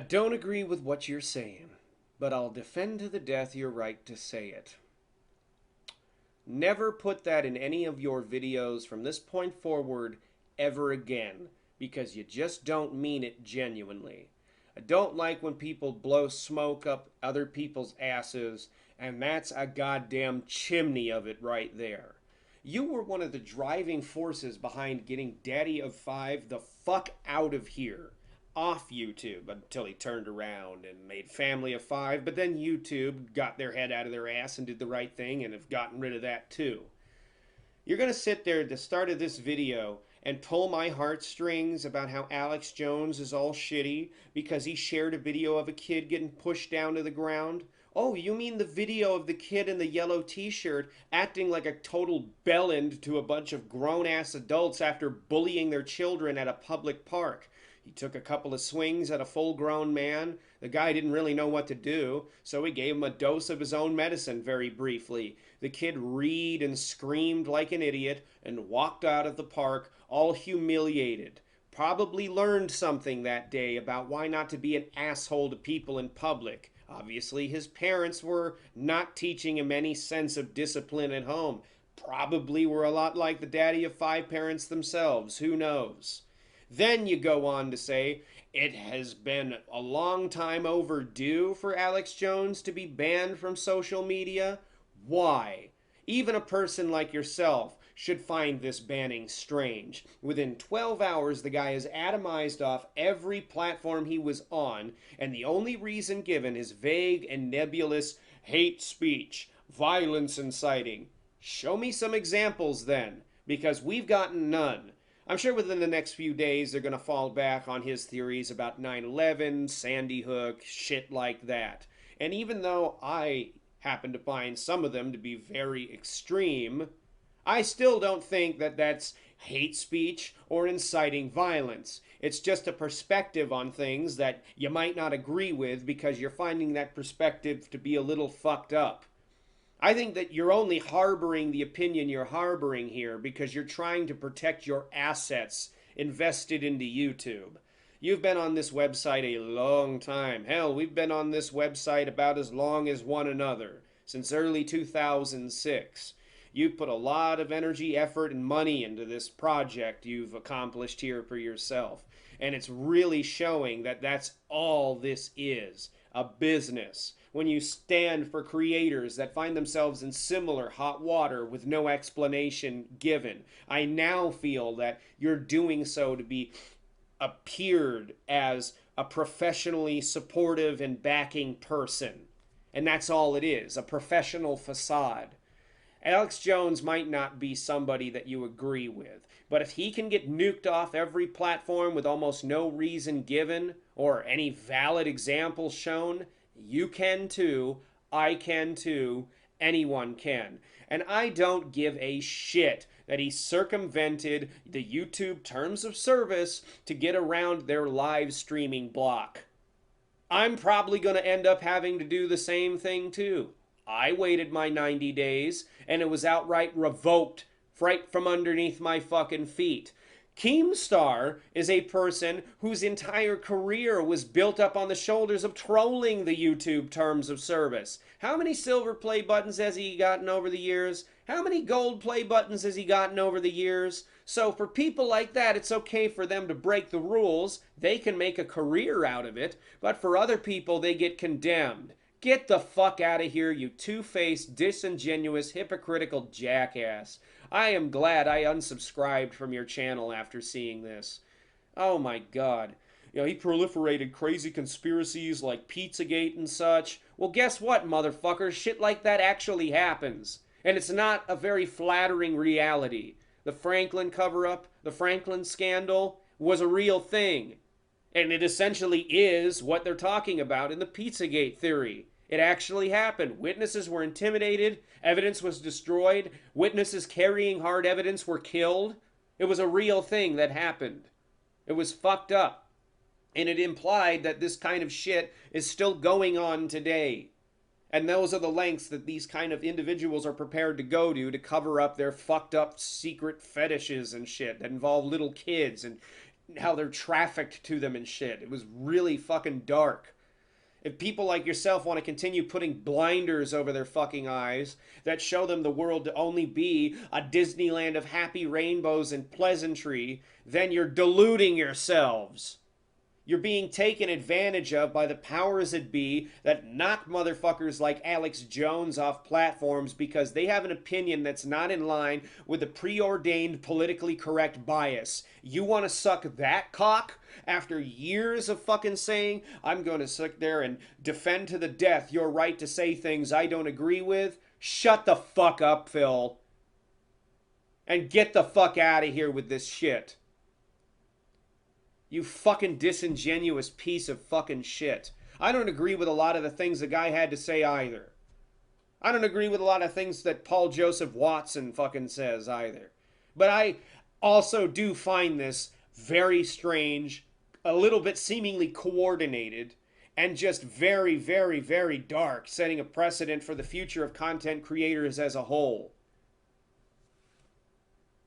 I don't agree with what you're saying, but I'll defend to the death your right to say it. Never put that in any of your videos from this point forward ever again, because you just don't mean it genuinely. I don't like when people blow smoke up other people's asses, and that's a goddamn chimney of it right there. You were one of the driving forces behind getting Daddy of Five the fuck out of here. Off YouTube until he turned around and made Family of Five, but then YouTube got their head out of their ass and did the right thing and have gotten rid of that too. You're going to sit there at the start of this video and pull my heartstrings about how Alex Jones is all shitty because he shared a video of a kid getting pushed down to the ground? Oh, you mean the video of the kid in the yellow t-shirt acting like a total bellend to a bunch of grown-ass adults after bullying their children at a public park? He took a couple of swings at a full-grown man. The guy didn't really know what to do, so he gave him a dose of his own medicine very briefly. The kid reed and screamed like an idiot and walked out of the park all humiliated. Probably learned something that day about why not to be an asshole to people in public. Obviously, his parents were not teaching him any sense of discipline at home. Probably were a lot like the Daddy of Five parents themselves. Who knows? Then you go on to say, it has been a long time overdue for Alex Jones to be banned from social media. Why? Even a person like yourself should find this banning strange. Within 12 hours, the guy is atomized off every platform he was on, and the only reason given is vague and nebulous hate speech, violence inciting. Show me some examples then, because we've gotten none. I'm sure within the next few days they're going to fall back on his theories about 9/11, Sandy Hook, shit like that. And even though I happen to find some of them to be very extreme, I still don't think that that's hate speech or inciting violence. It's just a perspective on things that you might not agree with because you're finding that perspective to be a little fucked up. I think that you're only harboring the opinion you're harboring here because you're trying to protect your assets invested into YouTube. You've been on this website a long time. Hell, we've been on this website about as long as one another, since early 2006. You've put a lot of energy, effort, and money into this project you've accomplished here for yourself. And it's really showing that that's all this is, a business. When you stand for creators that find themselves in similar hot water with no explanation given. I now feel that you're doing so to be appeared as a professionally supportive and backing person. And that's all it is, a professional facade. Alex Jones might not be somebody that you agree with, but if he can get nuked off every platform with almost no reason given or any valid example shown, you can too, I can too, anyone can. And I don't give a shit that he circumvented the YouTube terms of service to get around their live streaming block. I'm probably going to end up having to do the same thing too. I waited my 90 days and it was outright revoked right from underneath my fucking feet. Keemstar is a person whose entire career was built up on the shoulders of trolling the YouTube terms of service. How many silver play buttons has he gotten over the years? How many gold play buttons has he gotten over the years? So for people like that, it's okay for them to break the rules. They can make a career out of it. But for other people, they get condemned. Get the fuck out of here, you two-faced, disingenuous, hypocritical jackass. I am glad I unsubscribed from your channel after seeing this. Oh my god. You know, he proliferated crazy conspiracies like Pizzagate and such. Well, guess what, motherfucker? Shit like that actually happens. And it's not a very flattering reality. The Franklin cover-up, the Franklin scandal, was a real thing. And it essentially is what they're talking about in the Pizzagate theory. It actually happened. Witnesses were intimidated. Evidence was destroyed. Witnesses carrying hard evidence were killed. It was a real thing that happened. It was fucked up. And it implied that this kind of shit is still going on today. And those are the lengths that these kind of individuals are prepared to go to cover up their fucked up secret fetishes and shit that involve little kids and how they're trafficked to them and shit. It was really fucking dark. If people like yourself want to continue putting blinders over their fucking eyes that show them the world to only be a Disneyland of happy rainbows and pleasantry, then you're deluding yourselves. You're being taken advantage of by the powers that be that knock motherfuckers like Alex Jones off platforms because they have an opinion that's not in line with the preordained politically correct bias. You want to suck that cock? After years of fucking saying, I'm going to sit there and defend to the death your right to say things I don't agree with? Shut the fuck up, Phil. And get the fuck out of here with this shit. You fucking disingenuous piece of fucking shit. I don't agree with a lot of the things the guy had to say either. I don't agree with a lot of things that Paul Joseph Watson fucking says either. But I also do find this very strange, a little bit seemingly coordinated, and just very, very, very dark, setting a precedent for the future of content creators as a whole.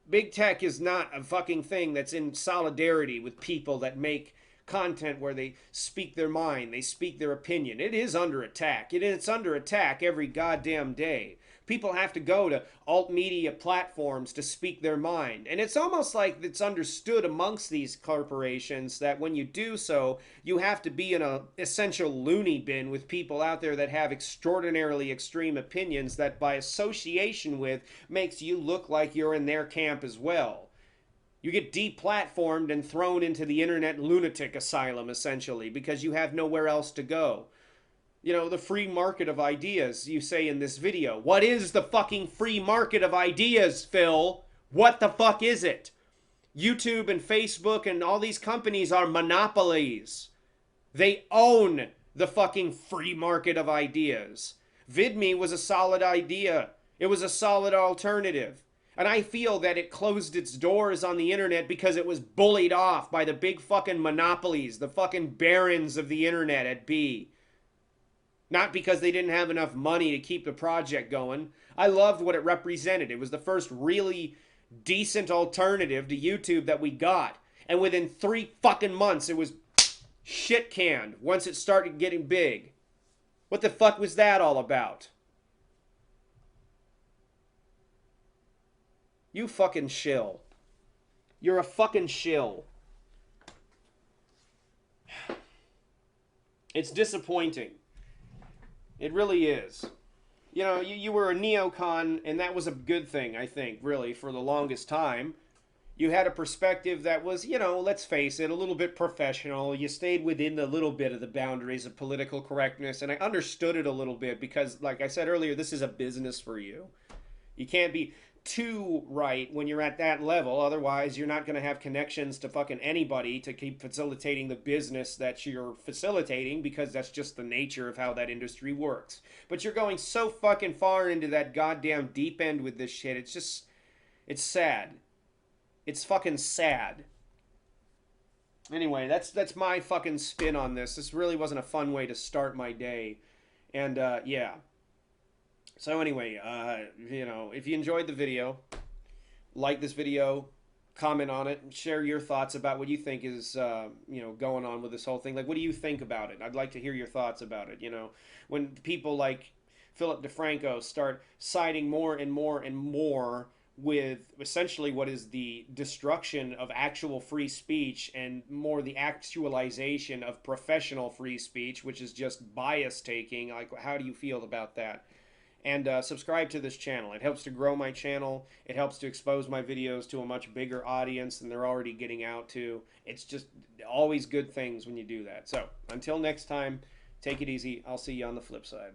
Big tech is not a fucking thing that's in solidarity with people that make content where they speak their mind, they speak their opinion. It is under attack. It's under attack every goddamn day. People have to go to alt media platforms to speak their mind. And it's almost like it's understood amongst these corporations that when you do so, you have to be in an essential loony bin with people out there that have extraordinarily extreme opinions that by association with makes you look like you're in their camp as well. You get deplatformed and thrown into the internet lunatic asylum, essentially, because you have nowhere else to go. You know, the free market of ideas, you say in this video. What is the fucking free market of ideas, Phil? What the fuck is it? YouTube and Facebook and all these companies are monopolies. They own the fucking free market of ideas. VidMe was a solid idea. It was a solid alternative. And I feel that it closed its doors on the internet because it was bullied off by the big fucking monopolies, the fucking barons of the internet at B. Not because they didn't have enough money to keep the project going. I loved what it represented. It was the first really decent alternative to YouTube that we got. And within 3 fucking months, it was shit canned once it started getting big. What the fuck was that all about? You fucking shill. You're a fucking shill. It's disappointing. It really is. You know, you were a neocon, and that was a good thing, I think, really, for the longest time. You had a perspective that was, you know, let's face it, a little bit professional. You stayed within the little bit of the boundaries of political correctness, and I understood it a little bit because, like I said earlier, this is a business for you. You can't be too right when you're at that level. Otherwise, you're not going to have connections to fucking anybody to keep facilitating the business that you're facilitating because that's just the nature of how that industry works. But you're going so fucking far into that goddamn deep end with this shit. It's just, it's sad. It's fucking sad. Anyway, that's my fucking spin on this. This really wasn't a fun way to start my day. And, yeah. So anyway, you know, if you enjoyed the video, like this video, comment on it, and share your thoughts about what you think is, you know, going on with this whole thing. Like, what do you think about it? I'd like to hear your thoughts about it, you know. When people like Philip Defranco start siding more and more and more with essentially what is the destruction of actual free speech and more the actualization of professional free speech, which is just bias taking, like, how do you feel about that? And subscribe to this channel. It helps to grow my channel. It helps to expose my videos to a much bigger audience than they're already getting out to. It's just always good things when you do that. So, until next time, take it easy. I'll see you on the flip side.